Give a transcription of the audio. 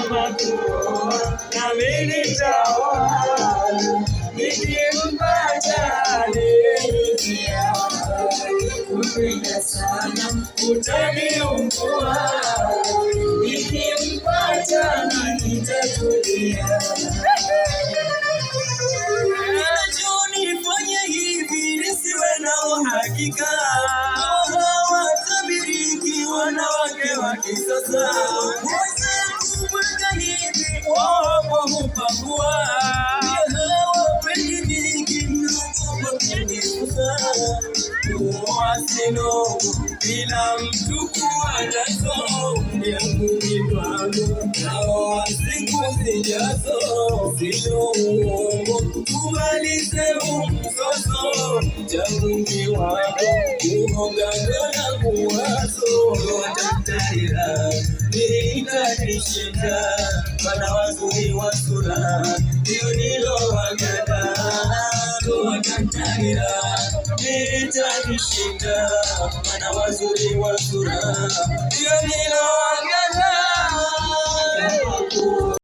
kuoa, nami nitaoa, nikimpata aliyenitia. Kupenda sana utaniumbua, nikimpata na nitatulia. Ninachonifanya hivi nisiwe na uhakika, hawatabiriki wanawake wa kisasa. Wasemwaga hivi wapo hupangua, hawapendi dhiki mnapokuwa wasino bila mtu kuwa nazo yangu mipango nao siku zijazo sio uongo. Kumalize mzozo uchaguzi wako kuhongana na kuwazo watatarira nitanishinda wana wazuri wa sura ndio nilo wagada watatarira nitanishinda wana wazuri wa sura ndio nilo